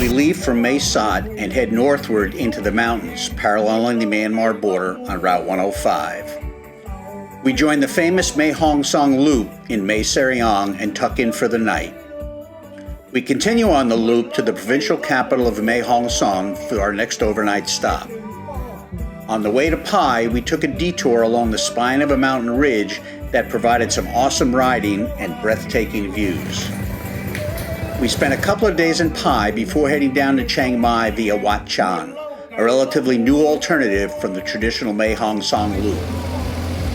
We leave from Mae Sot and head northward into the mountains, paralleling the Myanmar border on Route 105. We join the famous Mae Hong Son loop in Mae Sariang and tuck in for the night. We continue on the loop to the provincial capital of Mae Hong Son for our next overnight stop. On the way to Pai, we took a detour along the spine of a mountain ridge that provided some awesome riding and breathtaking views. We spent a couple of days in Pai before heading down to Chiang Mai via Wat Chan, a relatively new alternative from the traditional Mae Hong Son loop.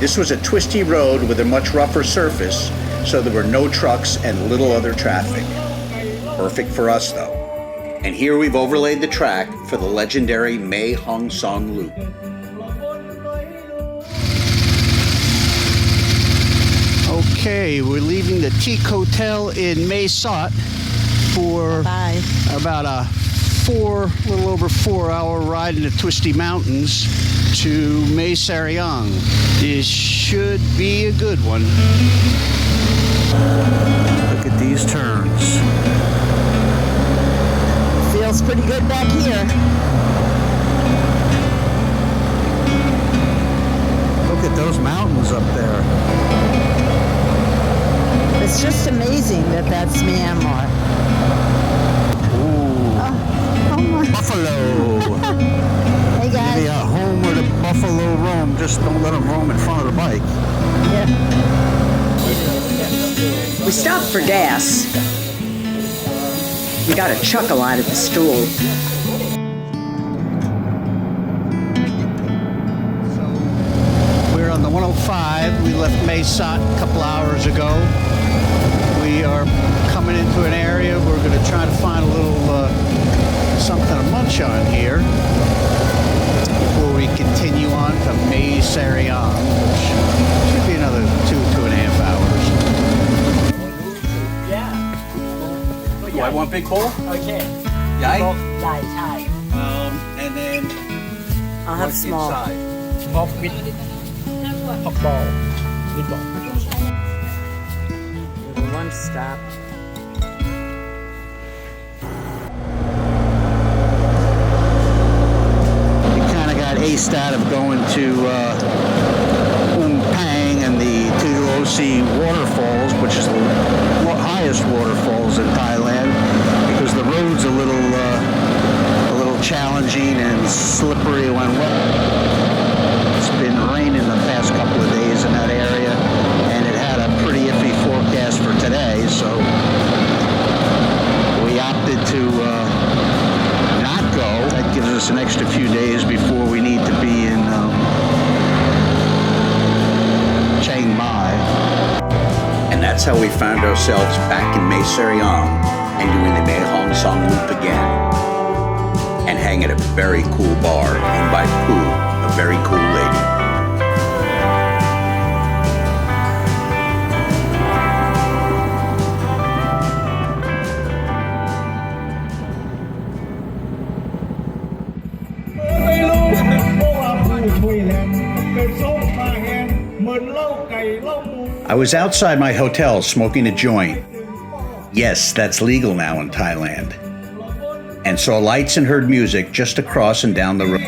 This was a twisty road with a much rougher surface, so there were no trucks and little other traffic. Perfect for us though. And here we've overlaid the track for the legendary Mae Hong Son loop. Okay, we're leaving the Teak Hotel in Mae Sot for about a little over 4-hour ride in the twisty mountains to Mae Sariang. This should be a good one. Look at these turns. Feels pretty good back here. Look at those mountains up there. It's just amazing that that's Myanmar. Buffalo. Hey guys. Maybe a home where the buffalo roam. Just don't let them roam in front of the bike. Yeah. We stopped for gas. We got a chuckle out of the stool. We're on the 105. We left Mae Sot a couple hours ago. We are coming into an area. We're going to try to find a little something to munch on here before we continue on to Mae Sariang, which should be another 2.5 hours. Yeah. Do I want big bowl? Okay. Yai? Yai. And then I'll have small. Small with hot ball. Meatball. Little lunch stop. Aced out of going to Peng and the Tulosi waterfalls, which is the highest waterfalls in Thailand, because the road's a little challenging and slippery when wet. It's been raining the past couple of days in that area, and it had a pretty iffy forecast for today, so we opted to not go. That gives us an extra few days before we need to be in Chiang Mai. And that's how we found ourselves back in Mae Sariang and doing the Mae Hong Son loop again. And hang at a very cool bar owned by Pooh, a very cool lady. I was outside my hotel smoking a joint. Yes, that's legal now in Thailand. And saw lights and heard music just across and down the road.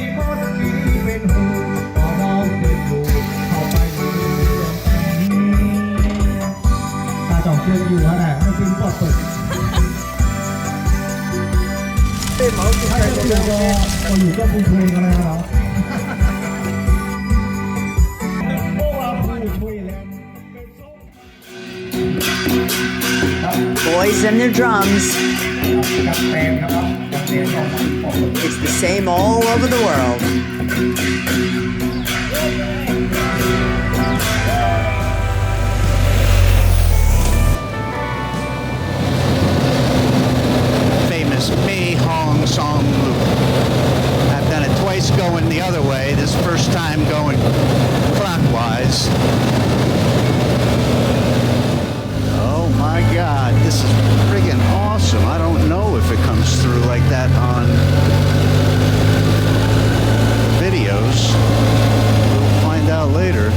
Boys and their drums. It's the same all over the world. Famous Mae Hong Son loop. I've done it twice going the other way. This first time going clockwise. Oh my God, this is friggin' awesome. I don't know if it comes through like that on videos. We'll find out later.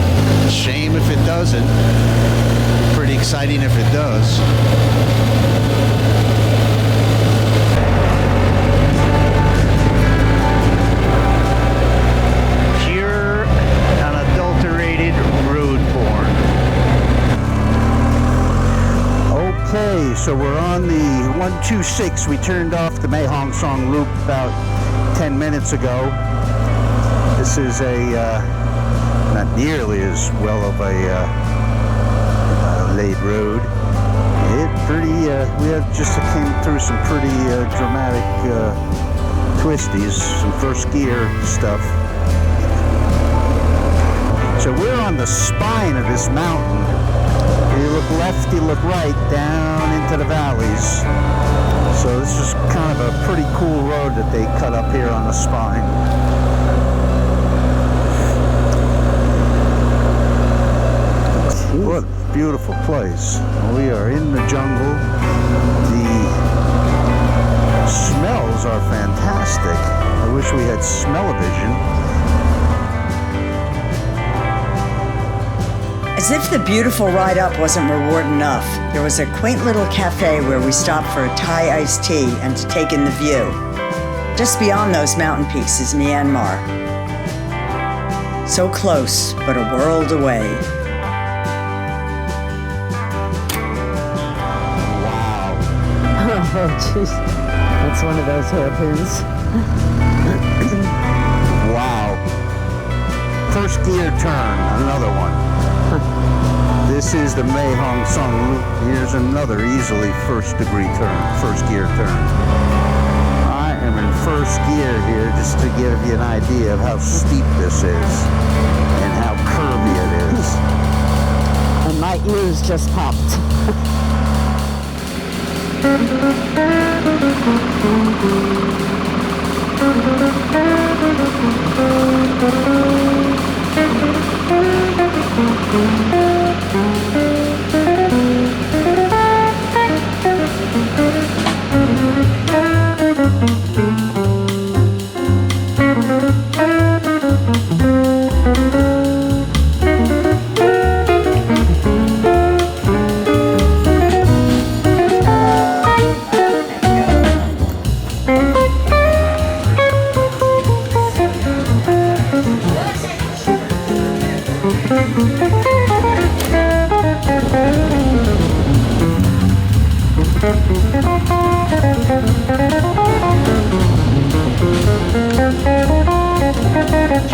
Shame if it doesn't. Pretty exciting if it does. Okay, so we're on the 126. We turned off the Mae Hong Son loop about 10 minutes ago. This is not nearly as well of a laid road. We had just came through some pretty dramatic twisties, some first gear stuff. So we're on the spine of this mountain. You look left, you look right, down into the valleys. So this is kind of a pretty cool road that they cut up here on the spine. What a beautiful place. We are in the jungle. The smells are fantastic. I wish we had smell-o-vision. As if the beautiful ride up wasn't reward enough, there was a quaint little cafe where we stopped for a Thai iced tea and to take in the view. Just beyond those mountain peaks is Myanmar. So close, but a world away. Wow. Oh, jeez. That's one of those hairpins. Wow. First gear turn, another one. This is the Mae Hong Son loop. Here's another easily first gear turn. I am in first gear here just to give you an idea of how steep this is and how curvy it is. And my ears just popped.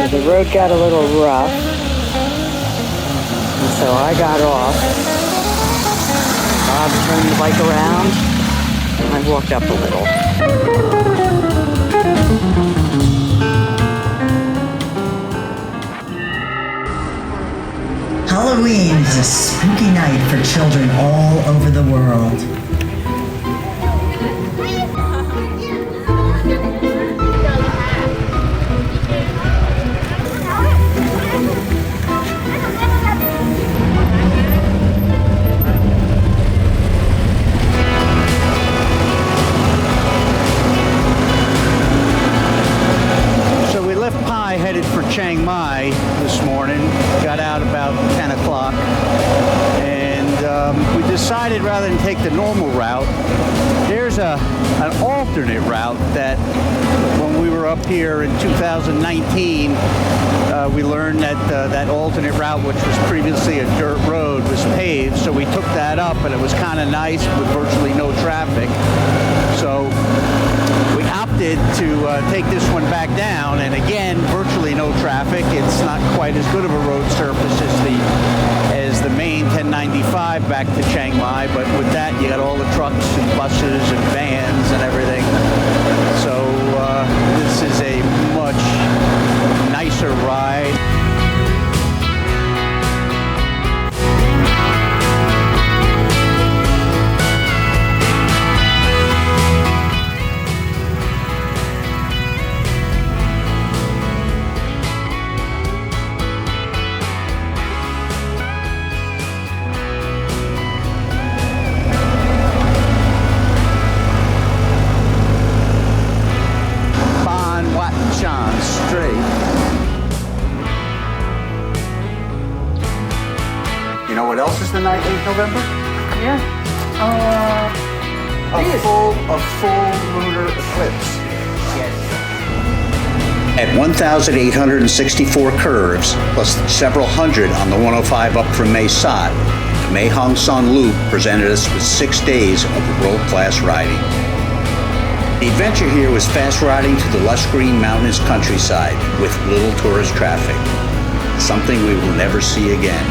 The road got a little rough, and so I got off. Bob turned the bike around, and I walked up a little. Halloween is a spooky night for children all over the world. Headed for Chiang Mai this morning, got out about 10 o'clock, and we decided rather than take the normal route, there's an alternate route that when we were up here in 2019, we learned that that alternate route, which was previously a dirt road, was paved, so we took that up, and it was kind of nice with virtually no traffic. So we opted to take this one back down, and again, virtually no traffic. It's not quite as good of a road surface as the main 1095 back to Chiang Mai, but with that, you got all the trucks and buses and vans and everything. So this is a much nicer ride. You know what else is the 19th November? Yeah. A full lunar eclipse. Yes. At 1,864 curves, plus several hundred on the 105 up from Mae Sot, Mae Hong Son Loop presented us with 6 days of world-class riding. The adventure here was fast riding to the lush green mountainous countryside with little tourist traffic, something we will never see again.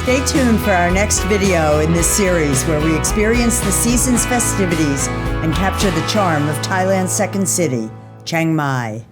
Stay tuned for our next video in this series where we experience the season's festivities and capture the charm of Thailand's second city, Chiang Mai.